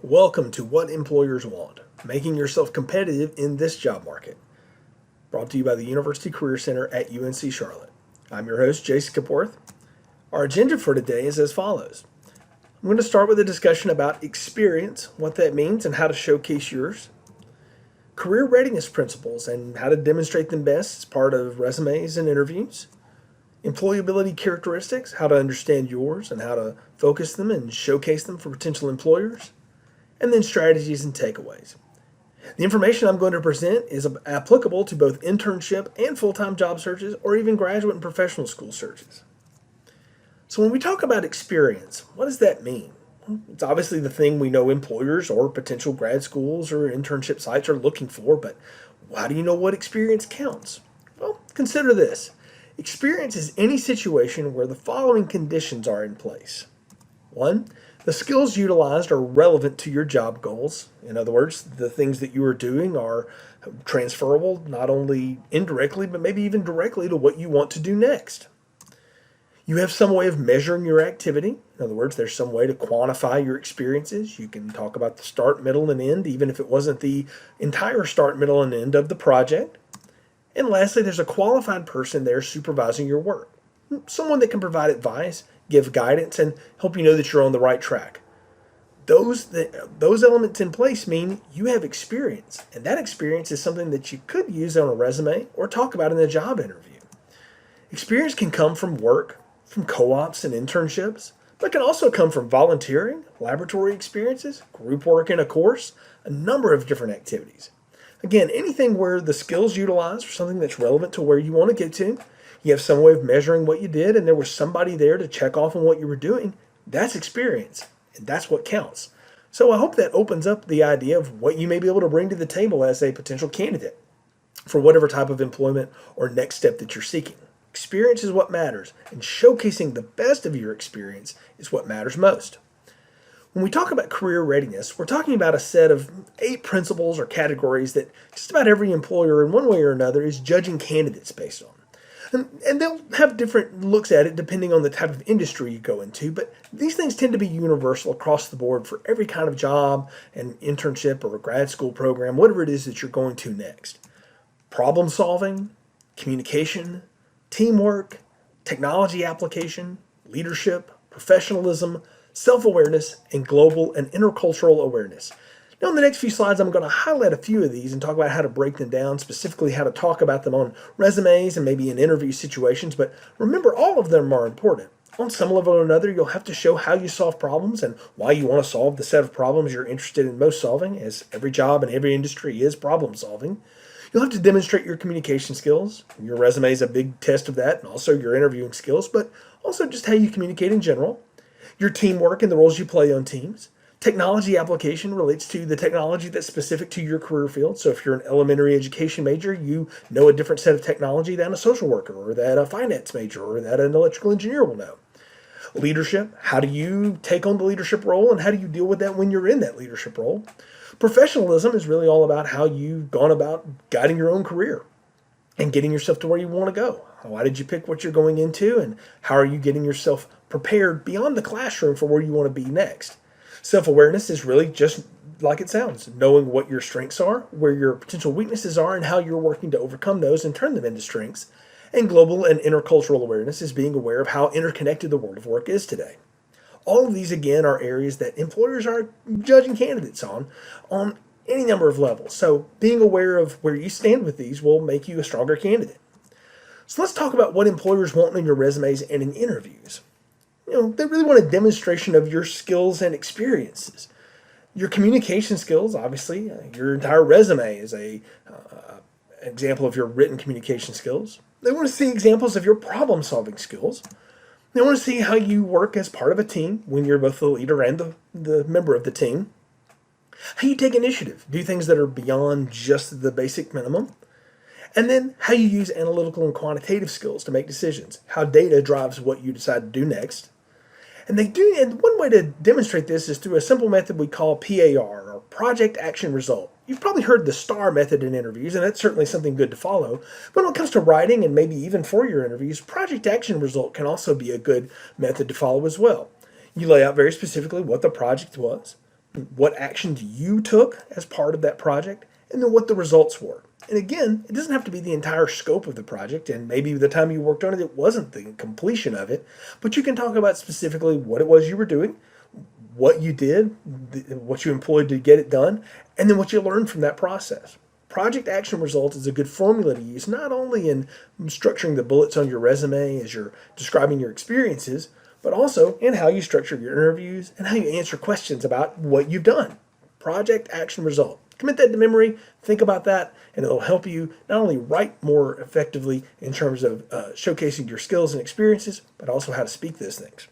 Welcome to What Employers Want, making yourself competitive in this job market. Brought to you by the University Career Center at UNC Charlotte. I'm your host, Jay Skipworth. Our agenda for today is as follows. I'm going to start with a discussion about experience, what that means, and how to showcase yours. Career readiness principles and how to demonstrate them best as part of resumes and interviews. Employability characteristics, how to understand yours and how to focus them and showcase them for potential employers. And then strategies and takeaways. The information I'm going to present is applicable to both internship and full-time job searches or even graduate and professional school searches. So when we talk about experience, what does that mean? It's obviously the thing we know employers or potential grad schools or internship sites are looking for, but how do you know what experience counts? Well, consider this. Experience is any situation where the following conditions are in place. 1. The skills utilized are relevant to your job goals. In other words, the things that you are doing are transferable not only indirectly, but maybe even directly to what you want to do next. You have some way of measuring your activity. In other words, there's some way to quantify your experiences. You can talk about the start, middle, and end, even if it wasn't the entire start, middle, and end of the project. And lastly, there's a qualified person there supervising your work. Someone that can provide advice, give guidance, and help you know that you're on the right track. Those elements in place mean you have experience, and that experience is something that you could use on a resume or talk about in a job interview. Experience can come from work, from co-ops and internships, but it can also come from volunteering, laboratory experiences, group work in a course, a number of different activities. Again, anything where the skills utilized are something that's relevant to where you want to get to, you have some way of measuring what you did, and there was somebody there to check off on what you were doing, that's experience, and that's what counts. So I hope that opens up the idea of what you may be able to bring to the table as a potential candidate for whatever type of employment or next step that you're seeking. Experience is what matters, and showcasing the best of your experience is what matters most. When we talk about career readiness, we're talking about a set of 8 principles or categories that just about every employer in one way or another is judging candidates based on. And they'll have different looks at it depending on the type of industry you go into, but these things tend to be universal across the board for every kind of job and internship or a grad school program, whatever it is that you're going to next. Problem solving, communication, teamwork, technology application, leadership, professionalism, self-awareness, and global and intercultural awareness. Now, in the next few slides, I'm going to highlight a few of these and talk about how to break them down, specifically how to talk about them on resumes and maybe in interview situations. But remember, all of them are important. On some level or another, you'll have to show how you solve problems and why you want to solve the set of problems you're interested in most solving, as every job and every industry is problem solving. You'll have to demonstrate your communication skills. Your resume is a big test of that, and also your interviewing skills, but also just how you communicate in general. Your teamwork and the roles you play on teams. Technology application relates to the technology that's specific to your career field. So if you're an elementary education major, you know a different set of technology than a social worker or that a finance major or that an electrical engineer will know. Leadership, how do you take on the leadership role and how do you deal with that when you're in that leadership role? Professionalism is really all about how you've gone about guiding your own career and getting yourself to where you want to go. Why did you pick what you're going into and how are you getting yourself prepared beyond the classroom for where you want to be next? Self-awareness is really just like it sounds, knowing what your strengths are, where your potential weaknesses are, and how you're working to overcome those and turn them into strengths. And global and intercultural awareness is being aware of how interconnected the world of work is today. All of these, again, are areas that employers are judging candidates on any number of levels. So being aware of where you stand with these will make you a stronger candidate. So let's talk about what employers want in your resumes and in interviews. They really want a demonstration of your skills and experiences. Your communication skills, obviously, your entire resume is an example of your written communication skills. They want to see examples of your problem-solving skills. They want to see how you work as part of a team when you're both the leader and the member of the team. How you take initiative, do things that are beyond just the basic minimum. And then how you use analytical and quantitative skills to make decisions, how data drives what you decide to do next. And one way to demonstrate this is through a simple method we call PAR, or Project Action Result. You've probably heard the STAR method in interviews, and that's certainly something good to follow. But when it comes to writing, and maybe even for your interviews, Project Action Result can also be a good method to follow as well. You lay out very specifically what the project was, what actions you took as part of that project, and then what the results were. And again, it doesn't have to be the entire scope of the project, and maybe the time you worked on it, it wasn't the completion of it, but you can talk about specifically what it was you were doing, what you did, what you employed to get it done, and then what you learned from that process. Project action result is a good formula to use not only in structuring the bullets on your resume as you're describing your experiences, but also in how you structure your interviews and how you answer questions about what you've done. Project action result. Commit that to memory, think about that, and it'll help you not only write more effectively in terms of showcasing your skills and experiences, but also how to speak those things.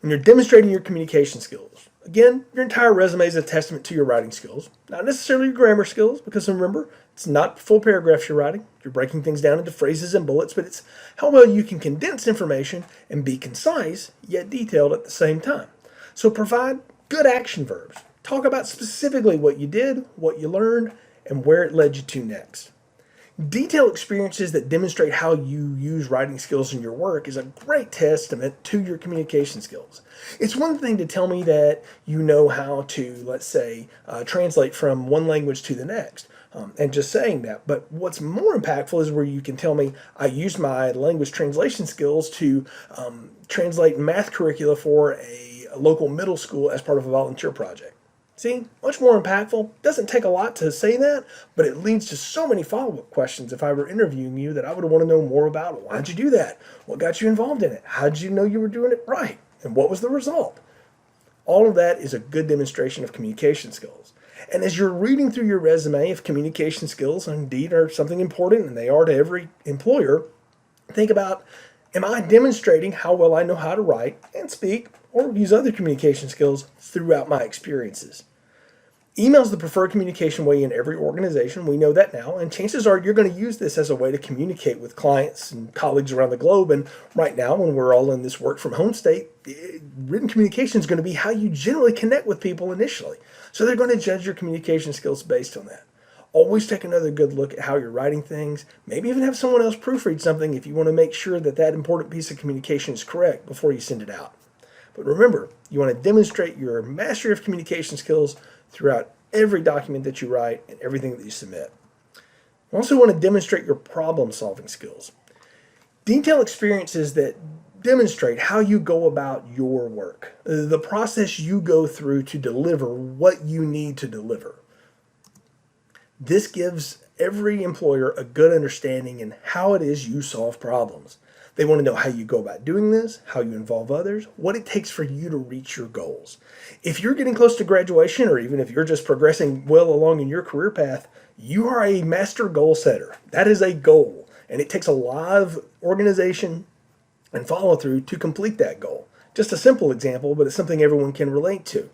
When you're demonstrating your communication skills, again, your entire resume is a testament to your writing skills, not necessarily your grammar skills, because remember, it's not full paragraphs you're writing. You're breaking things down into phrases and bullets, but it's how well you can condense information and be concise, yet detailed at the same time. So provide good action verbs. Talk about specifically what you did, what you learned, and where it led you to next. Detail experiences that demonstrate how you use writing skills in your work is a great testament to your communication skills. It's one thing to tell me that you know how to, let's say, translate from one language to the next, and just saying that. But what's more impactful is where you can tell me, I used my language translation skills to translate math curricula for a local middle school as part of a volunteer project. See, much more impactful. Doesn't take a lot to say that, but it leads to so many follow-up questions if I were interviewing you that I would want to know more about. Why'd you do that? What got you involved in it? How did you know you were doing it right? And what was the result? All of that is a good demonstration of communication skills. And as you're reading through your resume, if communication skills indeed are something important, and they are to every employer, think about, am I demonstrating how well I know how to write and speak or use other communication skills throughout my experiences? Email is the preferred communication way in every organization. We know that now, and chances are you're going to use this as a way to communicate with clients and colleagues around the globe. And right now, when we're all in this work from home state, written communication is going to be how you generally connect with people initially. So they're going to judge your communication skills based on that. Always take another good look at how you're writing things. Maybe even have someone else proofread something if you want to make sure that that important piece of communication is correct before you send it out. But remember, you want to demonstrate your mastery of communication skills throughout every document that you write and everything that you submit. You also want to demonstrate your problem-solving skills. Detail experiences that demonstrate how you go about your work, the process you go through to deliver what you need to deliver. This gives every employer a good understanding in how it is you solve problems. They want to know how you go about doing this, how you involve others, what it takes for you to reach your goals. If you're getting close to graduation, or even if you're just progressing well along in your career path, you are a master goal setter. That is a goal, and it takes a lot of organization and follow through to complete that goal. Just a simple example, but it's something everyone can relate to.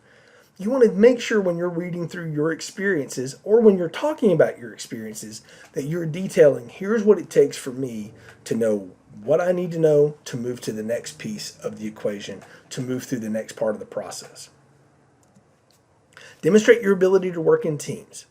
You want to make sure when you're reading through your experiences or when you're talking about your experiences that you're detailing, here's what it takes for me to know what I need to know to move to the next piece of the equation, to move through the next part of the process. Demonstrate your ability to work in teams.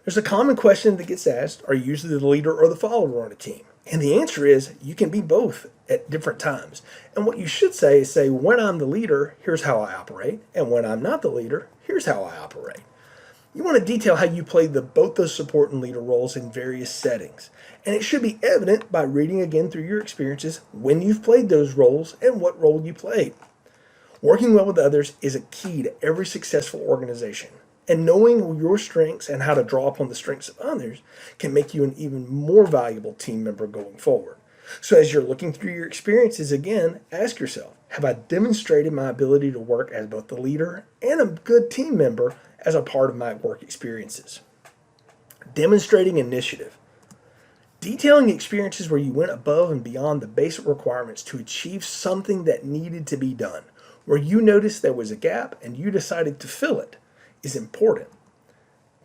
There's a common question that gets asked, are you usually the leader or the follower on a team? And the answer is, you can be both at different times. And what you should say is when I'm the leader, here's how I operate. And when I'm not the leader, here's how I operate. You want to detail how you played both those support and leader roles in various settings. And it should be evident by reading again through your experiences when you've played those roles and what role you played. Working well with others is a key to every successful organization. And knowing your strengths and how to draw upon the strengths of others can make you an even more valuable team member going forward. So as you're looking through your experiences again, ask yourself, have I demonstrated my ability to work as both the leader and a good team member as a part of my work experiences? Demonstrating initiative. Detailing experiences where you went above and beyond the basic requirements to achieve something that needed to be done, where you noticed there was a gap and you decided to fill it, is important.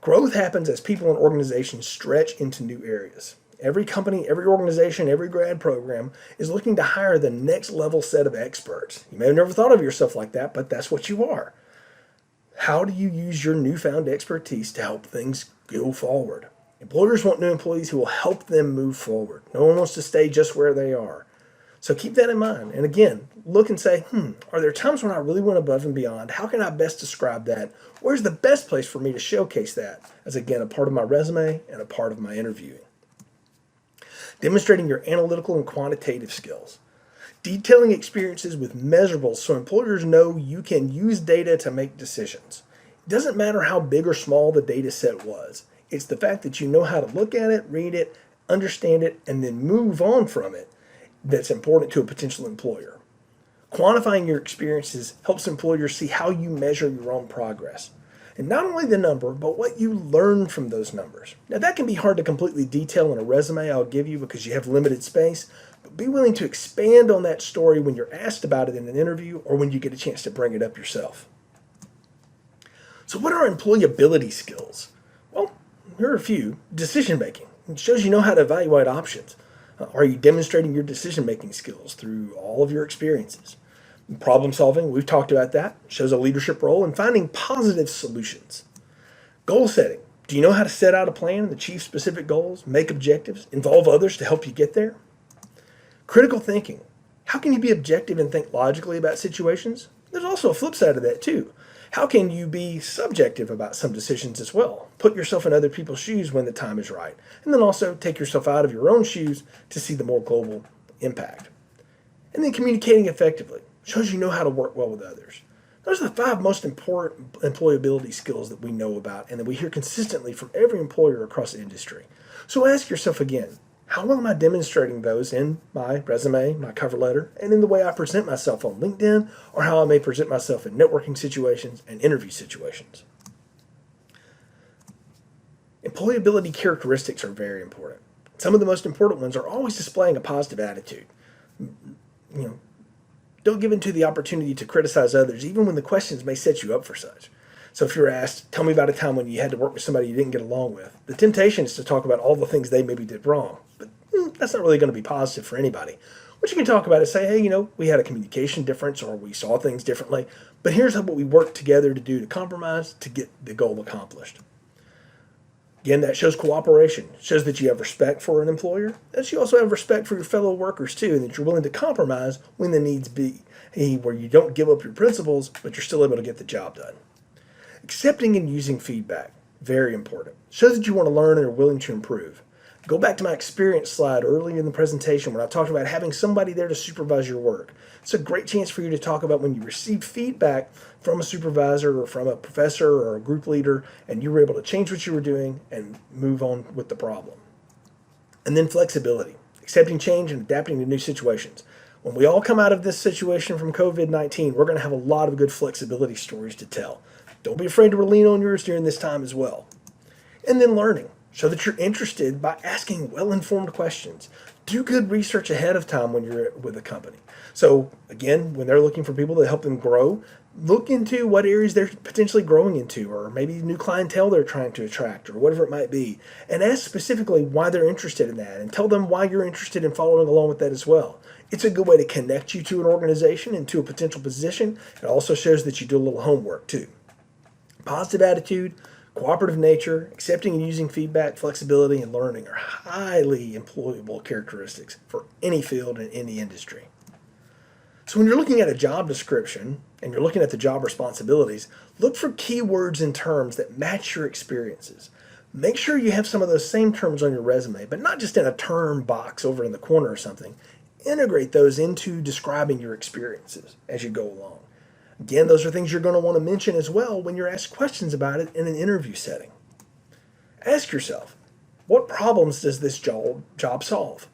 Growth happens as people and organizations stretch into new areas. Every company, every organization, every grad program is looking to hire the next level set of experts. You may have never thought of yourself like that, but that's what you are. How do you use your newfound expertise to help things go forward? Employers want new employees who will help them move forward. No one wants to stay just where they are. So keep that in mind. And again, look and say, are there times when I really went above and beyond? How can I best describe that? Where's the best place for me to showcase that as, again, a part of my resume and a part of my interviewing? Demonstrating your analytical and quantitative skills. Detailing experiences with measurables so employers know you can use data to make decisions. It doesn't matter how big or small the data set was. It's the fact that you know how to look at it, read it, understand it, and then move on from it that's important to a potential employer. Quantifying your experiences helps employers see how you measure your own progress. And not only the number, but what you learn from those numbers. Now that can be hard to completely detail in a resume I'll give you because you have limited space, but be willing to expand on that story when you're asked about it in an interview or when you get a chance to bring it up yourself. So what are employability skills? Well, here are a few. Decision making. It shows you know how to evaluate options. Are you demonstrating your decision-making skills through all of your experiences? Problem solving, we've talked about that, shows a leadership role in finding positive solutions. Goal setting, do you know how to set out a plan and achieve specific goals, make objectives, involve others to help you get there? Critical thinking, how can you be objective and think logically about situations? There's also a flip side of that too. How can you be subjective about some decisions as well? Put yourself in other people's shoes when the time is right. And then also take yourself out of your own shoes to see the more global impact. And then communicating effectively. Shows you know how to work well with others. Those are the 5 most important employability skills that we know about and that we hear consistently from every employer across the industry. So ask yourself again, how well am I demonstrating those in my resume, my cover letter, and in the way I present myself on LinkedIn, or how I may present myself in networking situations and interview situations? Employability characteristics are very important. Some of the most important ones are always displaying a positive attitude. Don't give in to the opportunity to criticize others, even when the questions may set you up for such. So if you're asked, tell me about a time when you had to work with somebody you didn't get along with, the temptation is to talk about all the things they maybe did wrong. But that's not really going to be positive for anybody. What you can talk about is say, hey, we had a communication difference or we saw things differently, but here's what we worked together to do to compromise to get the goal accomplished. Again, that shows cooperation. It shows that you have respect for an employer. That you also have respect for your fellow workers too, and that you're willing to compromise when the needs be, where you don't give up your principles, but you're still able to get the job done. Accepting and using feedback, very important. Shows that you want to learn and are willing to improve. Go back to my experience slide earlier in the presentation when I talked about having somebody there to supervise your work. It's a great chance for you to talk about when you receive feedback from a supervisor or from a professor or a group leader and you were able to change what you were doing and move on with the problem. And then flexibility, accepting change and adapting to new situations. When we all come out of this situation from COVID-19, we're going to have a lot of good flexibility stories to tell. Don't be afraid to lean on yours during this time as well. And then learning. Show that you're interested by asking well-informed questions. Do good research ahead of time when you're with a company. So again, when they're looking for people to help them grow, look into what areas they're potentially growing into, or maybe new clientele they're trying to attract, or whatever it might be. And ask specifically why they're interested in that, and tell them why you're interested in following along with that as well. It's a good way to connect you to an organization and to a potential position. It also shows that you do a little homework too. Positive attitude, cooperative nature, accepting and using feedback, flexibility, and learning are highly employable characteristics for any field and any industry. So when you're looking at a job description and you're looking at the job responsibilities, look for keywords and terms that match your experiences. Make sure you have some of those same terms on your resume, but not just in a term box over in the corner or something. Integrate those into describing your experiences as you go along. Again, those are things you're going to want to mention as well when you're asked questions about it in an interview setting. Ask yourself, what problems does this job solve?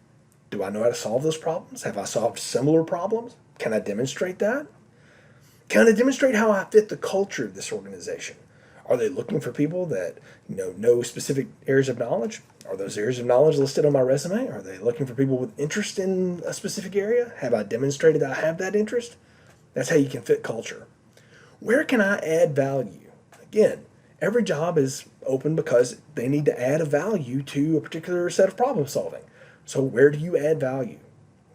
Do I know how to solve those problems? Have I solved similar problems? Can I demonstrate that? Can I demonstrate how I fit the culture of this organization? Are they looking for people that know specific areas of knowledge? Are those areas of knowledge listed on my resume? Are they looking for people with interest in a specific area? Have I demonstrated that I have that interest? That's how you can fit culture. Where can I add value? Again, every job is open because they need to add a value to a particular set of problem solving. So where do you add value?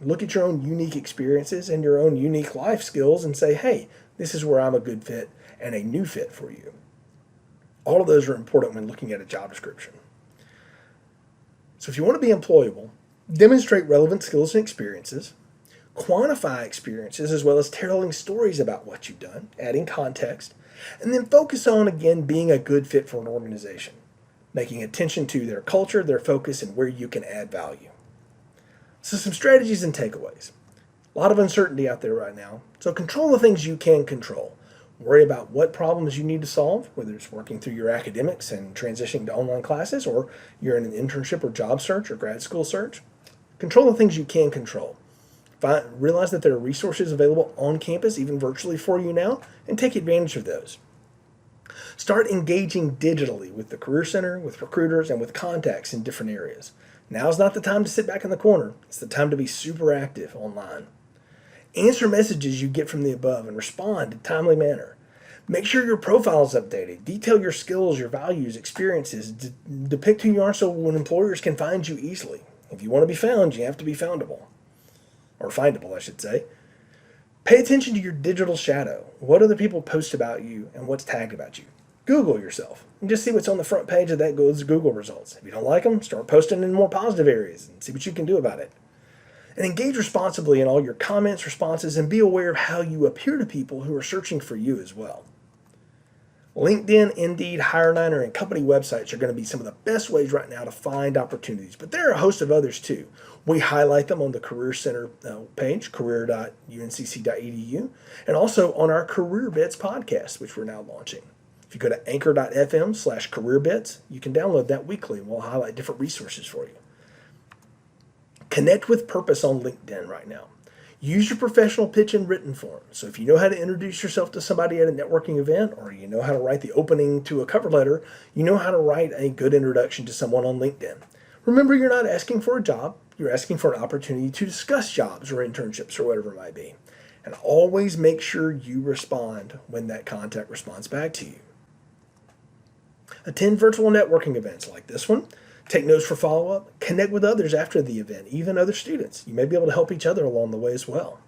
Look at your own unique experiences and your own unique life skills and say, hey, this is where I'm a good fit and a new fit for you. All of those are important when looking at a job description. So if you want to be employable, demonstrate relevant skills and experiences, Quantify experiences as well as telling stories about what you've done, adding context, and then focus on, again, being a good fit for an organization, making attention to their culture, their focus, and where you can add value. So some strategies and takeaways. A lot of uncertainty out there right now, so control the things you can control. Worry about what problems you need to solve, whether it's working through your academics and transitioning to online classes, or you're in an internship or job search or grad school search. Control the things you can control. Realize that there are resources available on campus, even virtually for you now, and take advantage of those. Start engaging digitally with the Career Center, with recruiters, and with contacts in different areas. Now's not the time to sit back in the corner. It's the time to be super active online. Answer messages you get from the above and respond in a timely manner. Make sure your profile is updated. Detail your skills, your values, experiences. Depict who you are so when employers can find you easily. If you want to be found, you have to be foundable. Or findable, I should say. Pay attention to your digital shadow. What other people post about you and what's tagged about you? Google yourself and just see what's on the front page of that Google results. If you don't like them, start posting in more positive areas and see what you can do about it. And engage responsibly in all your comments, responses, and be aware of how you appear to people who are searching for you as well. LinkedIn, Indeed, HireNiner, and company websites are going to be some of the best ways right now to find opportunities, but there are a host of others too. We highlight them on the Career Center page, career.uncc.edu, and also on our Career Bits podcast, which we're now launching. If you go to anchor.fm/careerbits, you can download that weekly, and we'll highlight different resources for you. Connect with purpose on LinkedIn right now. Use your professional pitch in written form. So if you know how to introduce yourself to somebody at a networking event, or you know how to write the opening to a cover letter, you know how to write a good introduction to someone on LinkedIn. Remember, you're not asking for a job. You're asking for an opportunity to discuss jobs or internships or whatever it might be. And always make sure you respond when that contact responds back to you. Attend virtual networking events like this one. Take notes for follow-up. Connect with others after the event, even other students. You may be able to help each other along the way as well.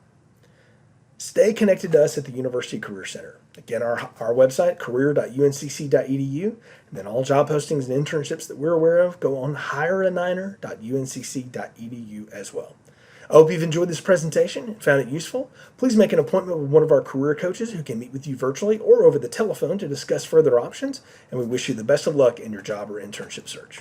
Stay connected to us at the University Career Center. Again, our website, career.uncc.edu, and then all job postings and internships that we're aware of go on hireaniner.uncc.edu as well. I hope you've enjoyed this presentation and found it useful. Please make an appointment with one of our career coaches who can meet with you virtually or over the telephone to discuss further options, and we wish you the best of luck in your job or internship search.